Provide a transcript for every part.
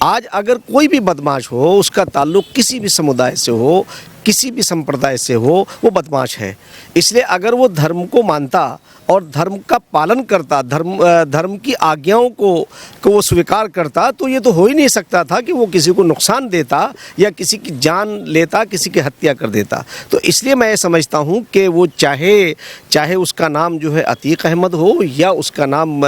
आज अगर कोई भी बदमाश हो, उसका ताल्लुक किसी भी समुदाय से हो, किसी भी संप्रदाय से हो, वो बदमाश है। इसलिए अगर वो धर्म को मानता और धर्म का पालन करता, धर्म की आज्ञाओं को वो स्वीकार करता, तो ये तो हो ही नहीं सकता था कि वो किसी को नुकसान देता या किसी की जान लेता, किसी की हत्या कर देता। तो इसलिए मैं समझता हूँ कि वो चाहे उसका नाम जो है अतीक अहमद हो या उसका नाम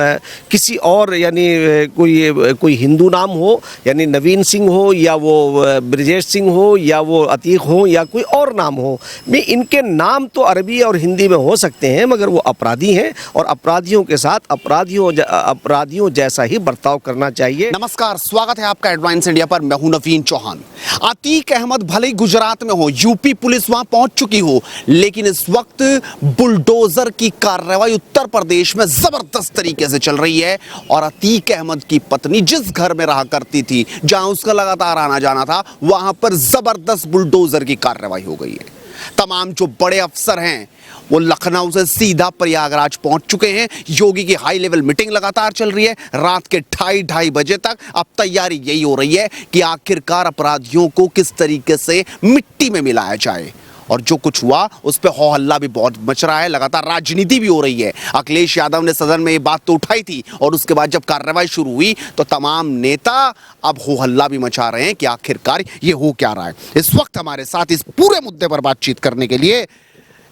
किसी और यानी कोई हिंदू नाम हो, यानी नवीन सिंह हो या वो ब्रजेश सिंह हो या वो अतीक हो या कोई और नाम हो, मैं इनके नाम तो अरबी और हिंदी में हो सकते हैं, मगर वो अपराधी हैं और अपराधियों के साथ अपराधियों जैसा ही बर्ताव करना चाहिए। नमस्कार, स्वागत है आपका एडवांस इंडिया पर। मैं हूं नवीन चौहान। अतीक अहमद भले ही गुजरात में हो, यूपी पुलिस वहां पहुंच चुकी हो, लेकिन इस वक्त बुलडोजर की कार्रवाई उत्तर प्रदेश में जबरदस्त तरीके से चल रही है। और अतीक अहमद की पत्नी जिस घर में रहा करती थी, जहां उसका लगातार आना जाना था, वहां पर जबरदस्त बुलडोजर की कार्रवाई हो गई है। तमाम जो बड़े अफसर हैं वो लखनऊ से सीधा प्रयागराज पहुंच चुके हैं। योगी की हाई लेवल मीटिंग लगातार चल रही है रात के 2:30 बजे तक। अब तैयारी यही हो रही है कि आखिरकार अपराधियों को किस तरीके से मिट्टी में मिलाया जाए। और जो कुछ हुआ उस पर हो हल्ला भी बहुत मच रहा है, लगातार राजनीति भी हो रही है। अखिलेश यादव ने सदन में ये बात तो उठाई थी और उसके बाद जब कार्रवाई शुरू हुई तो तमाम नेता अब हो हल्ला भी मचा रहे हैं कि आखिरकार ये हो क्या रहा है। इस वक्त हमारे साथ इस पूरे मुद्दे पर बातचीत करने के लिए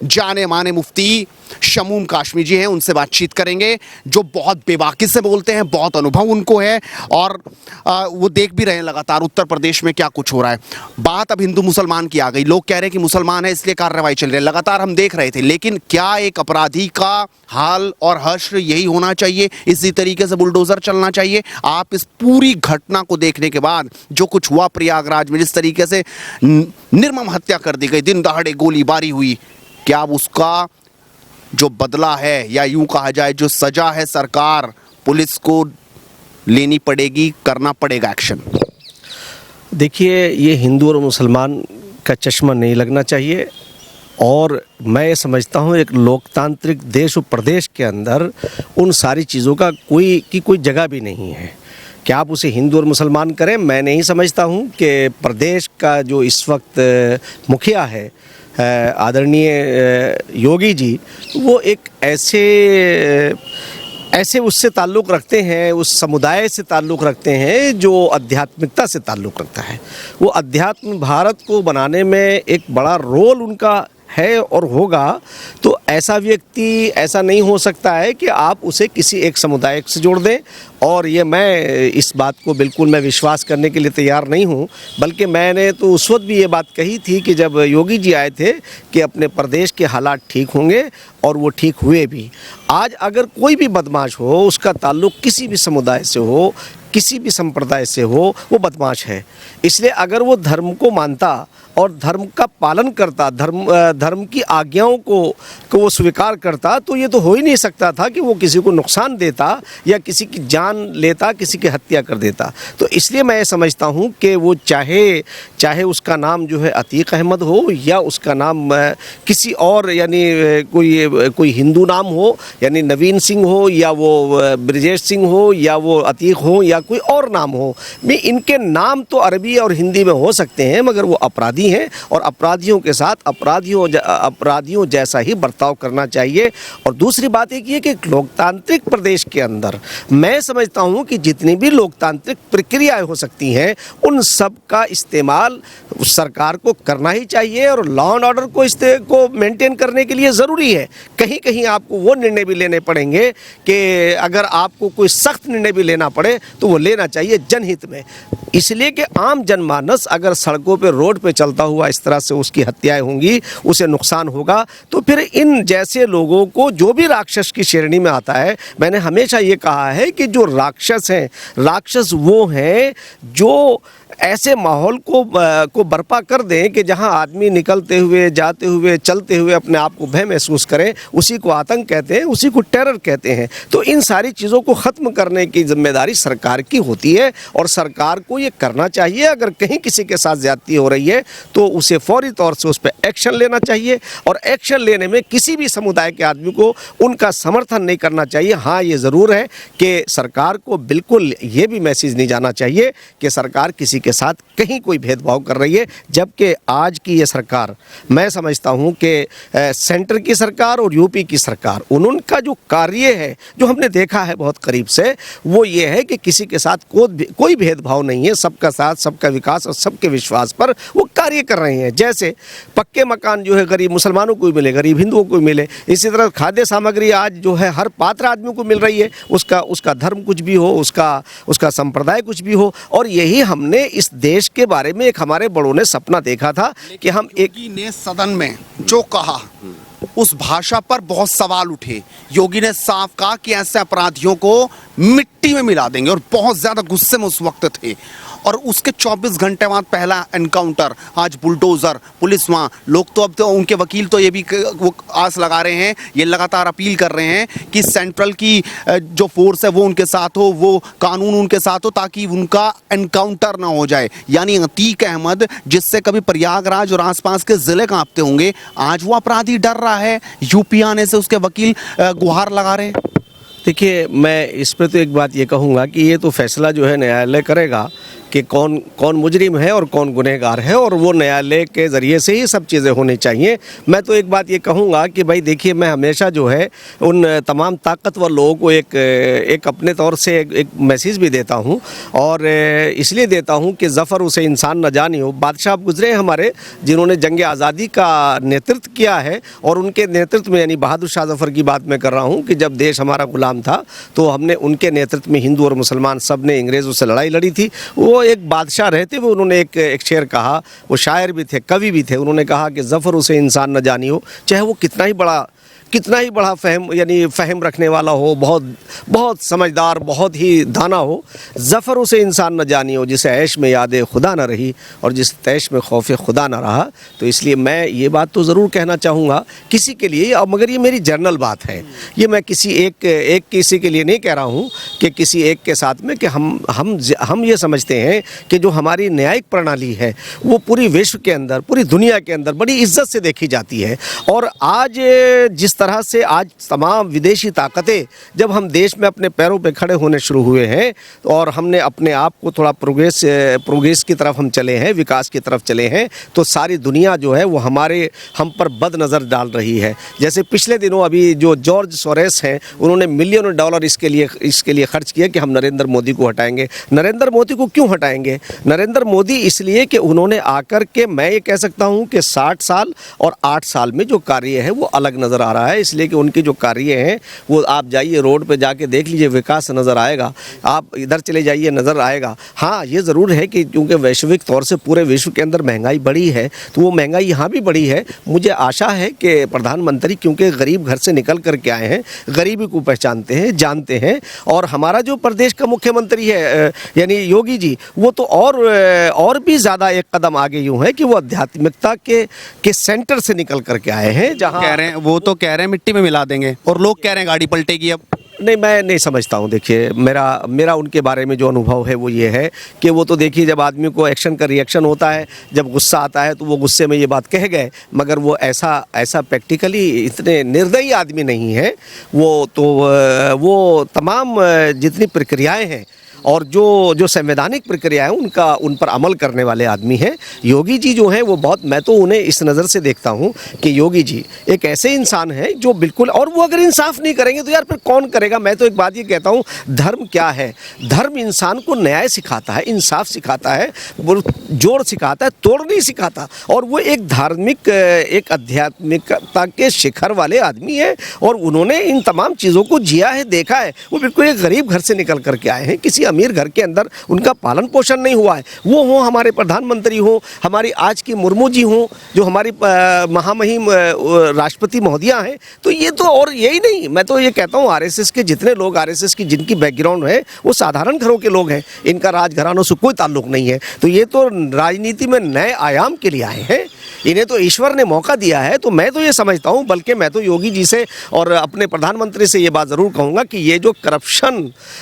जाने माने मुफ्ती शमूम काशमी जी हैं। उनसे बातचीत करेंगे, जो बहुत बेबाकी से बोलते हैं, बहुत अनुभव उनको है और वो देख भी रहे हैं लगातार उत्तर प्रदेश में क्या कुछ हो रहा है। बात अब हिंदू मुसलमान की आ गई। लोग कह रहे हैं कि मुसलमान है इसलिए कार्रवाई चल रही है, लगातार हम देख रहे थे। लेकिन क्या एक अपराधी का हाल और हश्र यही होना चाहिए? इसी तरीके से बुलडोजर चलना चाहिए? आप इस पूरी घटना को देखने के बाद, जो कुछ हुआ प्रयागराज में, जिस तरीके से निर्मम हत्या कर दी गई, दिन दहाड़े गोलीबारी हुई, क्या अब उसका जो बदला है या यूं कहा जाए जो सजा है सरकार पुलिस को लेनी पड़ेगी, करना पड़ेगा एक्शन? देखिए, ये हिंदू और मुसलमान का चश्मा नहीं लगना चाहिए। और मैं समझता हूँ एक लोकतांत्रिक देश और प्रदेश के अंदर उन सारी चीज़ों का कोई जगह भी नहीं है। क्या आप उसे हिंदू और मुसलमान करें? मैं नहीं समझता हूँ कि प्रदेश का जो इस वक्त मुखिया है आदरणीय योगी जी, वो एक ऐसे उससे ताल्लुक़ रखते हैं, उस समुदाय से ताल्लुक़ रखते हैं जो आध्यात्मिकता से ताल्लुक़ रखता है। वो अध्यात्म भारत को बनाने में एक बड़ा रोल उनका है और होगा। तो ऐसा व्यक्ति ऐसा नहीं हो सकता है कि आप उसे किसी एक समुदाय से जोड़ दें। और ये मैं इस बात को बिल्कुल मैं विश्वास करने के लिए तैयार नहीं हूँ, बल्कि मैंने तो उस वक्त भी ये बात कही थी कि जब योगी जी आए थे कि अपने प्रदेश के हालात ठीक होंगे, और वो ठीक हुए भी। आज अगर कोई भी बदमाश हो, उसका ताल्लुक किसी भी समुदाय से हो, किसी भी संप्रदाय से हो, वो बदमाश है। इसलिए अगर वो धर्म को मानता और धर्म का पालन करता, धर्म की आज्ञाओं को वो स्वीकार करता, तो ये तो हो ही नहीं सकता था कि वो किसी को नुकसान देता या किसी की जान लेता, किसी की हत्या कर देता। तो इसलिए मैं समझता हूँ कि वो चाहे उसका नाम जो है अतीक अहमद हो या उसका नाम किसी और यानी कोई हिंदू नाम हो, यानी नवीन सिंह हो या वो ब्रजेश सिंह हो या वो अतीक हो या कोई और नाम हो, मैं इनके नाम तो अरबी और हिंदी में हो सकते हैं, मगर वो अपराधी हैं और अपराधियों के साथ अपराधियों जैसा ही बर्ताव करना चाहिए। और दूसरी बात एक ये कि लोकतांत्रिक प्रदेश के अंदर मैं समझता हूँ कि जितनी भी लोकतांत्रिक प्रक्रियाएं हो सकती हैं, उन सब का इस्तेमाल सरकार को करना ही चाहिए। और लॉ एंड ऑर्डर को मेंटेन करने के लिए ज़रूरी है। कहीं कहीं आपको वो निर्णय भी लेने पड़ेंगे कि अगर आपको कोई सख्त निर्णय भी लेना पड़े तो वो लेना चाहिए जनहित में। इसलिए कि आम जनमानस अगर सड़कों पे, रोड पे चलता हुआ इस तरह से उसकी हत्याएं होंगी, उसे नुकसान होगा, तो फिर इन जैसे लोगों को, जो भी राक्षस की श्रेणी में आता है, मैंने हमेशा ये कहा है कि जो राक्षस हैं, राक्षस वो हैं जो ऐसे माहौल को बर्पा कर दें कि जहां आदमी निकलते हुए, जाते हुए, चलते हुए अपने आप को भय महसूस करें, उसी को आतंक कहते हैं, उसी को टेरर कहते हैं। तो इन सारी चीज़ों को ख़त्म करने की जिम्मेदारी सरकार की होती है और सरकार को ये करना चाहिए। अगर कहीं किसी के साथ ज़्यादती हो रही है तो उसे फौरी तौर से उस पर एक्शन लेना चाहिए और एक्शन लेने में किसी भी समुदाय के आदमी को उनका समर्थन नहीं करना चाहिए। हाँ, ये ज़रूर है कि सरकार को बिल्कुल ये भी मैसेज नहीं जाना चाहिए कि सरकार किसी के साथ कहीं कोई भेदभाव कर रही है, जबकि आज की ये सरकार, मैं समझता हूँ कि सेंटर की सरकार और यूपी की सरकार, उनका जो कार्य है, जो हमने देखा है बहुत करीब से, वो ये है कि किसी के साथ कोई भेदभाव नहीं है, सबका साथ, सबका विकास और सबके विश्वास पर वो कार्य कर रहे हैं। जैसे पक्के मकान जो है गरीब मुसलमानों को मिले, गरीब हिंदुओं को मिले, इसी तरह खाद्य सामग्री आज जो है हर पात्र आदमी को मिल रही है, उसका धर्म कुछ भी हो, उसका संप्रदाय कुछ भी हो। और यही हमने इस देश के बारे में एक हमारे बड़ों ने सपना देखा था कि हम एक योगी ने सदन में जो कहा उस भाषा पर बहुत सवाल उठे। योगी ने साफ कहा कि ऐसे अपराधियों को मिट्टी में मिला देंगे और बहुत ज्यादा गुस्से में उस वक्त थे। और उसके 24 घंटे बाद पहला एनकाउंटर, आज बुलडोजर, पुलिस वहाँ, लोग तो अब तो उनके वकील तो ये भी वो आस लगा रहे हैं, ये लगातार अपील कर रहे हैं कि सेंट्रल की जो फोर्स है वो उनके साथ हो, वो कानून उनके साथ हो, ताकि उनका एनकाउंटर ना हो जाए। यानी अतीक अहमद, जिससे कभी प्रयागराज और आसपास के जिले कांपते होंगे, आज वो अपराधी डर रहा है यूपी आने से, उसके वकील गुहार लगा रहे हैं। देखिए, मैं इस पर तो एक बात ये कहूँगा कि ये तो फैसला जो है न्यायालय करेगा कि कौन मुजरिम है और कौन गुनहगार है, और वो न्यायालय के ज़रिए से ही सब चीज़ें होनी चाहिए। मैं तो एक बात ये कहूँगा कि भाई देखिए, मैं हमेशा जो है उन तमाम ताकतवर लोगों को एक अपने तौर से एक मैसेज भी देता हूँ, और इसलिए देता हूँ कि ज़फ़र उसे इंसान न जानी हो। बादशाह गुजरे हमारे, जिन्होंने जंग आज़ादी का नेतृत्व किया है, और उनके नेतृत्व में, यानी बहादुर शाह ज़फ़र की बात मैं कर रहा हूँ कि जब देश हमारा गुलाम था तो हमने उनके नेतृत्व में हिंदू और मुसलमान सब ने अंग्रेज़ों से लड़ाई लड़ी थी। वो एक बादशाह रहते हुए उन्होंने एक शेर कहा, वो शायर भी थे, कवि भी थे, उन्होंने कहा कि ज़फ़र उसे इंसान न जानी हो, चाहे वो कितना ही बड़ा फ़हम रखने वाला हो, बहुत समझदार, बहुत ही दाना हो, ज़फ़र उसे इंसान न जानी हो जिसे ऐश में याद खुदा न रही और जिस तैश में खौफ खुदा न रहा। तो इसलिए मैं ये बात तो ज़रूर कहना चाहूँगा किसी के लिए, मगर ये मेरी जर्नल बात है, ये मैं किसी किसी के लिए नहीं कह रहा हूँ कि किसी एक के साथ में, कि हम ये समझते हैं कि जो हमारी न्यायिक प्रणाली है वो पूरी विश्व के अंदर, पूरी दुनिया के अंदर बड़ी इज्जत से देखी जाती है। और आज जिस तरह से आज तमाम विदेशी ताकतें, जब हम देश में अपने पैरों पे खड़े होने शुरू हुए हैं और हमने अपने आप को थोड़ा प्रोग्रेस की तरफ हम चले हैं, विकास की तरफ चले हैं, तो सारी दुनिया जो है वो हम पर बद नज़र डाल रही है। जैसे पिछले दिनों अभी जो जॉर्ज सोरेस हैं, उन्होंने मिलियनों डॉलर इसके लिए खर्च किया कि हम नरेंद्र मोदी को हटाएंगे। नरेंद्र मोदी को क्यों हटाएंगे? नरेंद्र मोदी इसलिए कि उन्होंने आकर के, मैं ये कह सकता हूँ कि 60 साल और 8 साल में जो कार्य है वो अलग नज़र आ रहा है। इसलिए कि उनकी जो कार्य हैं वो, आप जाइए रोड पे जाके देख लीजिए, विकास नज़र आएगा, आप इधर चले जाइए नज़र आएगा। हाँ, ये ज़रूर है कि क्योंकि वैश्विक तौर से पूरे विश्व के अंदर महंगाई बढ़ी है, तो वो महंगाई यहाँ भी बढ़ी है। मुझे आशा है कि प्रधानमंत्री, क्योंकि गरीब घर से निकल करके आए हैं, गरीबी को पहचानते हैं, जानते हैं, और हमारा जो प्रदेश का मुख्यमंत्री है यानी योगी जी, वो तो और भी ज़्यादा एक कदम आगे यूँ है कि वो आध्यात्मिकता के सेंटर से निकल करके आए हैं। जहाँ कह रहे हैं, वो तो कह रहे हैं मिट्टी में मिला देंगे, और लोग कह रहे हैं गाड़ी पलटेगी। अब नहीं, मैं नहीं समझता हूँ। देखिए, मेरा उनके बारे में जो अनुभव है वो ये है कि वो तो देखिए, जब आदमी को एक्शन का रिएक्शन होता है, जब गुस्सा आता है तो वो गुस्से में ये बात कह गए, मगर वो ऐसा प्रैक्टिकली इतने निर्दयी आदमी नहीं है। वो तमाम जितनी प्रक्रियाएं हैं और जो संवैधानिक प्रक्रिया है उन पर अमल करने वाले आदमी हैं। योगी जी जो हैं वो बहुत, मैं तो उन्हें इस नज़र से देखता हूं कि योगी जी एक ऐसे इंसान हैं जो बिल्कुल, और वो अगर इंसाफ नहीं करेंगे तो यार फिर कौन करेगा? मैं तो एक बात ये कहता हूं, धर्म क्या है? धर्म इंसान को न्याय सिखाता है, इंसाफ सिखाता है, जोड़ सिखाता है, तोड़ नहीं सिखाता। और वो एक धार्मिक, एक आध्यात्मिकता के शिखर वाले आदमी है, और उन्होंने इन तमाम चीज़ों को जिया है, देखा है। वो बिल्कुल एक गरीब घर से निकल करके आए हैं, किसी अमीर घर के अंदर उनका पालन पोषण नहीं हुआ है, वो हो हमारे प्रधानमंत्री हो, हमारी आज की मुर्मू जी हो, जो हमारी महामहिम राष्ट्रपति महोदया हैं, तो ये तो और यही नहीं, मैं तो ये कहता हूँ आरएसएस के जितने लोग, आरएसएस की जिनकी बैकग्राउंड है वो साधारण घरों के लोग हैं, इनका राजघरानों से कोई ताल्लुक नहीं है। तो ये तो राजनीति में नए आयाम के लिए आए हैं, इन्हें तो ईश्वर ने मौका दिया है। तो मैं तो ये समझता हूँ, बल्कि मैं तो योगी जी से और अपने प्रधानमंत्री से ये बात ज़रूर कहूँगा कि ये जो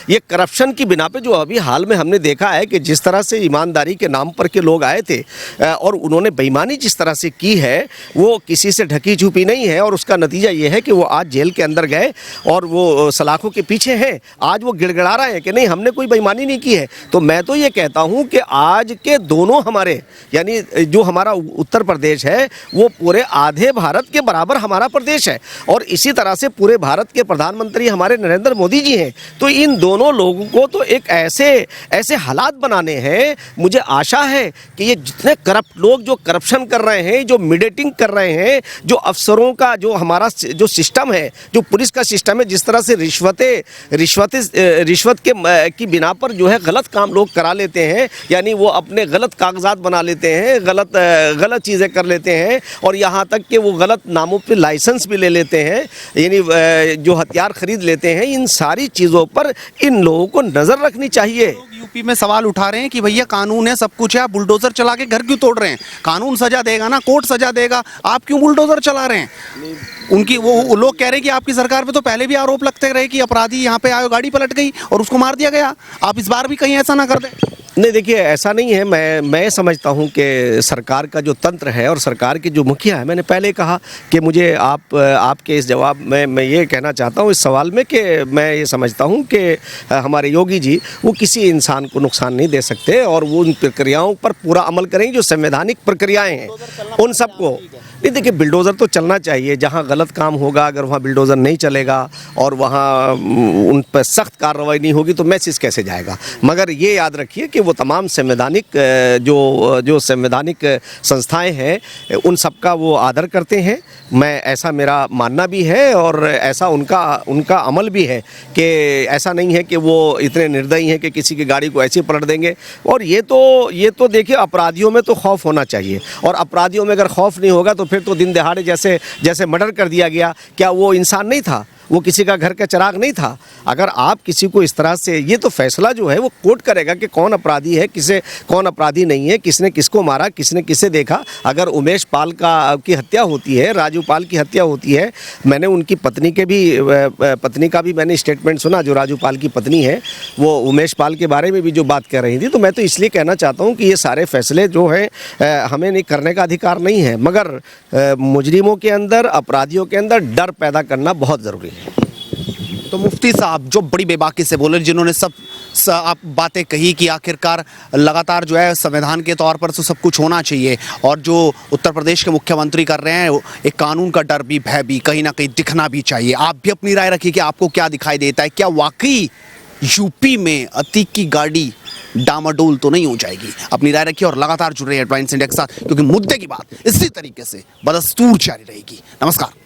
ये करप्शन की बिना पे जो अभी हाल में हमने देखा है कि जिस तरह से ईमानदारी के नाम पर के लोग आए थे और उन्होंने बेईमानी जिस तरह से की है वो किसी से ढकी छुपी नहीं है, और उसका नतीजा ये है कि वो आज जेल के अंदर गए और वो सलाखों के पीछे हैं। आज वो गिड़गिड़ा रहे हैं कि नहीं हमने कोई बेईमानी नहीं की है। तो मैं तो ये कहता हूँ कि आज के दोनों हमारे, यानी जो हमारा उत्तर प्रदेश है वो पूरे आधे भारत के बराबर हमारा प्रदेश है, और इसी तरह से पूरे भारत के प्रधानमंत्री हमारे नरेंद्र मोदी जी हैं। तो इन दोनों लोगों को तो एक ऐसे हालात बनाने हैं, मुझे आशा है कि ये जितने करप्ट लोग जो करप्शन कर रहे हैं, जो मीडिएटिंग कर रहे हैं, जो अफसरों का जो हमारा जो सिस्टम है, जो पुलिस का सिस्टम है, जिस तरह से रिश्वत की बिना पर जो है गलत काम लोग करा लेते हैं, यानी वो अपने गलत कागजात बना लेते हैं, गलत चीज़ें कर लेते हैं, और यहाँ तक कि वो गलत नामों पे लाइसेंस भी ले लेते हैं, यानी जो हथियार खरीद लेते हैं। इन सारी चीज़ों पर इन लोगों को नज़र रखनी चाहिए। यूपी में सवाल उठा रहे हैं कि भैया कानून है, सब कुछ है, आप बुलडोजर चला के घर क्यों तोड़ रहे हैं? कानून सजा देगा ना, कोर्ट सजा देगा, आप क्यों बुलडोजर चला रहे हैं? उनकी वो लोग कह रहे हैं कि आपकी सरकार पे तो पहले भी आरोप लगते रहे कि अपराधी यहाँ पे आए, गाड़ी पलट गई और उसको मार दिया गया, आप इस बार भी कहीं ऐसा ना कर दें। नहीं, देखिए ऐसा नहीं है। मैं समझता हूँ कि सरकार का जो तंत्र है और सरकार की जो मुखिया है, मैंने पहले कहा कि मुझे आपके इस जवाब में मैं ये कहना चाहता हूँ इस सवाल में कि मैं ये समझता हूँ कि हमारे योगी जी वो किसी इंसान को नुकसान नहीं दे सकते, और वो उन प्रक्रियाओं पर पूरा अमल करेंगे जो संवैधानिक प्रक्रियाएँ हैं उन सबको। नहीं, देखिए बिल्डोज़र तो चलना चाहिए, जहाँ गलत काम होगा अगर वहाँ बिल्डोज़र नहीं चलेगा और वहाँ उन पर सख्त कार्रवाई नहीं होगी तो मैसेज कैसे जाएगा। मगर ये याद रखिए कि वो तमाम संवैधानिक जो संवैधानिक संस्थाएं हैं उन सब का वो आदर करते हैं। मैं ऐसा मेरा मानना भी है और ऐसा उनका अमल भी है कि ऐसा नहीं है कि वो इतने निर्दयी हैं कि किसी की गाड़ी को ऐसे पलट देंगे। और ये तो देखिए अपराधियों में तो खौफ होना चाहिए, और अपराधियों में अगर खौफ नहीं होगा तो फिर तो दिन दहाड़े जैसे मर्डर कर दिया गया, क्या वो इंसान नहीं था? वो किसी का घर का चिराग नहीं था? अगर आप किसी को इस तरह से, ये तो फैसला जो है वो कोर्ट करेगा कि कौन अपराधी है, कौन अपराधी नहीं है, किसने किसको मारा, किसने किसे देखा। अगर उमेश पाल की हत्या होती है, राजू पाल की हत्या होती है, मैंने उनकी पत्नी का भी मैंने स्टेटमेंट सुना, जो राजू पाल की पत्नी है वो उमेश पाल के बारे में भी जो बात कर रही थी। तो मैं तो इसलिए कहना चाहता हूँ कि ये सारे फैसले जो हैं हमें नहीं करने का अधिकार नहीं है, मगर मुजरिमों के अंदर, अपराधियों के अंदर डर पैदा करना बहुत ज़रूरी है। तो मुफ्ती साहब जो बड़ी बेबाकी से बोले, जिन्होंने आप बातें कही कि आखिरकार लगातार जो है संविधान के तौर पर तो सब कुछ होना चाहिए, और जो उत्तर प्रदेश के मुख्यमंत्री कर रहे हैं एक कानून का डर भी, भय भी कहीं ना कहीं दिखना भी चाहिए। आप भी अपनी राय रखिए कि आपको क्या दिखाई देता है, क्या वाकई यूपी में अतीक की गाड़ी डामाडोल तो नहीं हो जाएगी? अपनी राय रखिए और लगातार जुड़ रहे हेडलाइंस इंडिया के साथ, क्योंकि मुद्दे की बात इसी तरीके से बदस्तूर जारी रहेगी। नमस्कार।